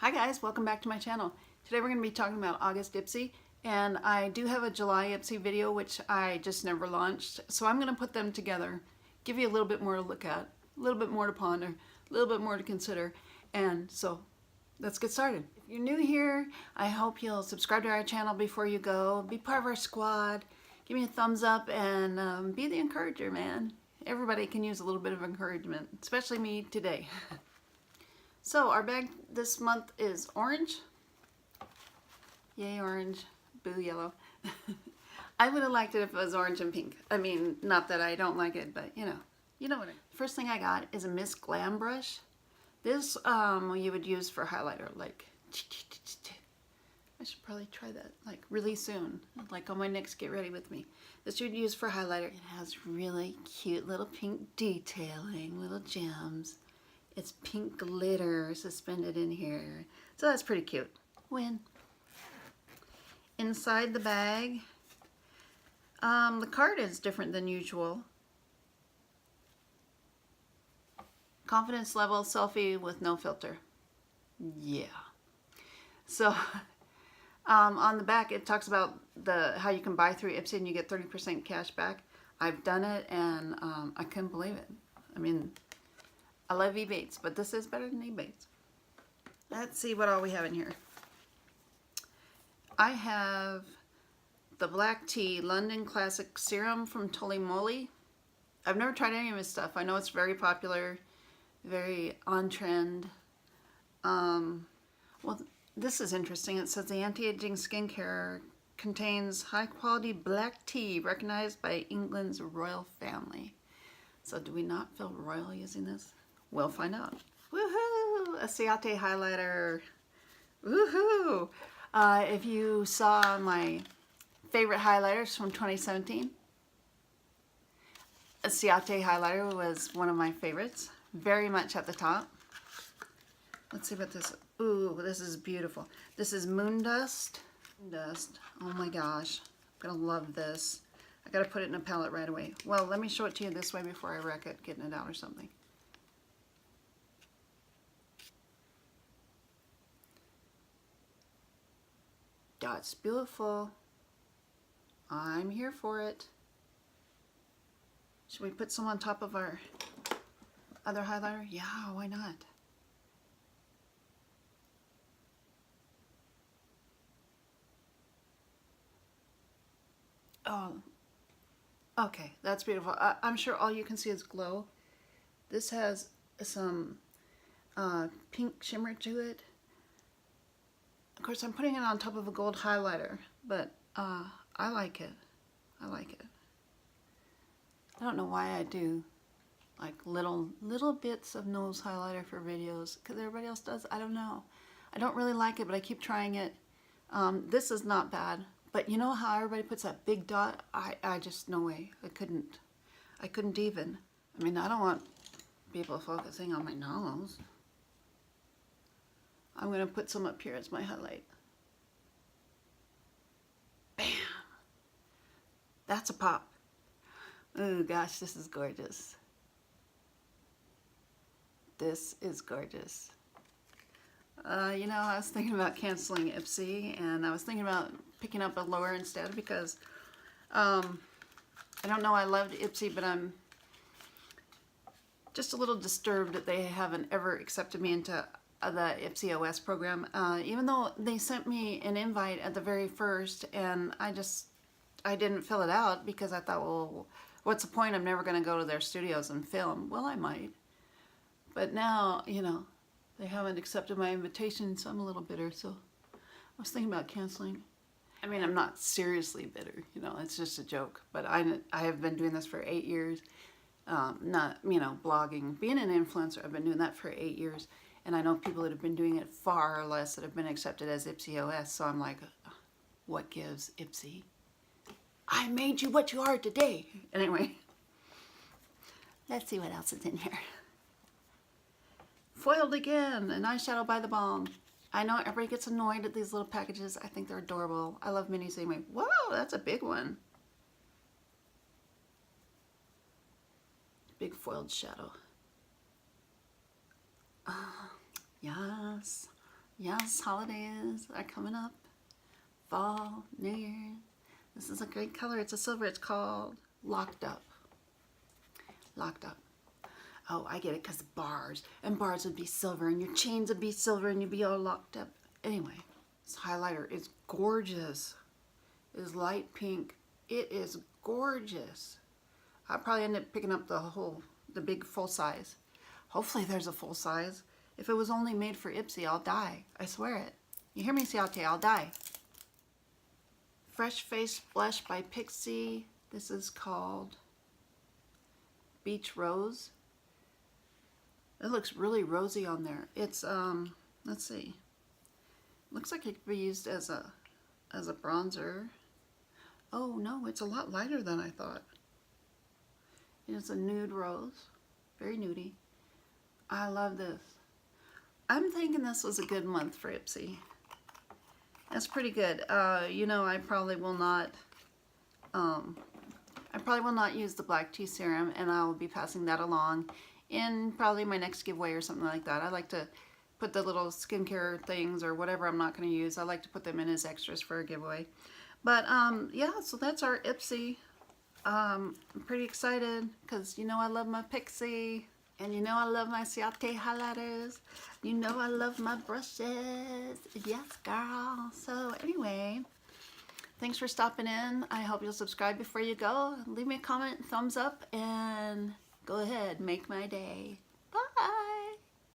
Hi guys, welcome back to my channel. Today we're going to be talking about August Ipsy, and I do have a July Ipsy video which I just never launched, so I'm going to put them together, give you a little bit more to look at, a little bit more to ponder, a little bit more to consider, and so let's get started. If you're new here, I hope you'll subscribe to our channel before you go, be part of our squad, give me a thumbs up, and be the encourager, man. Everybody can use a little bit of encouragement, especially me today. So our bag this month is orange. Yay orange, boo yellow. I would have liked it if it was orange and pink. I mean, not that I don't like it, but you know what First thing I got is a Miss Glam brush. This you would use for highlighter, like I should probably try that like really soon, like on my next Get Ready With Me. This you would use for highlighter. It has really cute little pink detailing, little gems. It's pink glitter suspended in here. So that's pretty cute. Win. Inside the bag, the card is different than usual. Confidence level selfie with no filter. Yeah. So on the back it talks about how you can buy through Ipsy and you get 30% cash back. I've done it and I couldn't believe it. I mean, I love Ebates, but this is better than Ebates. Let's see what all we have in here. I have the Black Tea London Classic Serum from Tully Molly. I've never tried any of his stuff. I know it's very popular, very on trend. Well, this is interesting. It says the anti-aging skincare contains high-quality black tea recognized by England's royal family. So do we not feel royal using this? We'll find out. Woohoo! A Ciate highlighter. Woohoo! If you saw my favorite highlighters from 2017, a Ciate highlighter was one of my favorites. Very much at the top. Let's see what this. Ooh, this is beautiful. This is Moon Dust. Dust. Oh my gosh, I'm gonna love this. I gotta put it in a palette right away. Well, let me show it to you this way before I wreck it, getting it out or something. That's beautiful. I'm here for it. Should we put some on top of our other highlighter? Yeah, why not? Oh, okay, that's beautiful. I'm sure all you can see is glow. This has some pink shimmer to it. Of course, I'm putting it on top of a gold highlighter, but I like it. I like it. I don't know why I do like little bits of nose highlighter for videos, because everybody else does. I don't know. I don't really like it, but I keep trying it. This is not bad, but you know how everybody puts that big dot? I just, no way. I couldn't even. I mean, I don't want people focusing on my nose. I'm going to put some up here as my highlight. Bam! That's a pop. Oh gosh, this is gorgeous. This is gorgeous. You know, I was thinking about canceling Ipsy, and I was thinking about picking up a lower instead because I don't know, I loved Ipsy, but I'm just a little disturbed that they haven't ever accepted me into the Ipsy OS program, even though they sent me an invite at the very first, and I didn't fill it out because I thought, well, what's the point? I'm never going to go to their studios and film. Well, I might, but now, you know, they haven't accepted my invitation, so I'm a little bitter. So I was thinking about canceling. I mean, I'm not seriously bitter, you know, it's just a joke, but I have been doing this for 8 years, not, you know, blogging, being an influencer. I've been doing that for 8 years. And I know people that have been doing it far less that have been accepted as Ipsy OS. So I'm like, what gives, Ipsy? I made you what you are today. Anyway, let's see what else is in here. Foiled again, an eyeshadow by the Balm. I know everybody gets annoyed at these little packages. I think they're adorable. I love minis anyway. Whoa, that's a big one. Big foiled shadow. Yes, Yes, holidays are coming up. Fall, New Year. This is a great color. It's a silver. It's called Locked Up. Locked Up. Oh, I get it, because bars. And bars would be silver, and your chains would be silver, and you'd be all locked up. Anyway, this highlighter is gorgeous. It is light pink. It is gorgeous. I'll probably end up picking up the big full size. Hopefully there's a full size. If it was only made for Ipsy, I'll die. I swear it. You hear me, Siate? I'll die. Fresh Face Blush by Pixi. This is called Beach Rose. It looks really rosy on there. It's let's see. Looks like it could be used as a bronzer. Oh no, it's a lot lighter than I thought. It's a nude rose. Very nudie. I love this. I'm thinking this was a good month for Ipsy. That's pretty good. You know, I probably will not use the black tea serum, and I will be passing that along in probably my next giveaway or something like that. I like to put the little skincare things or whatever I'm not going to use. I like to put them in as extras for a giveaway. But yeah, so that's our Ipsy. I'm pretty excited because you know I love my Pixi, and you know I love my Siate highlighters. You know I love my brushes. Yes, girl. So anyway, thanks for stopping in. I hope you'll subscribe before you go. Leave me a comment, thumbs up, and go ahead, make my day.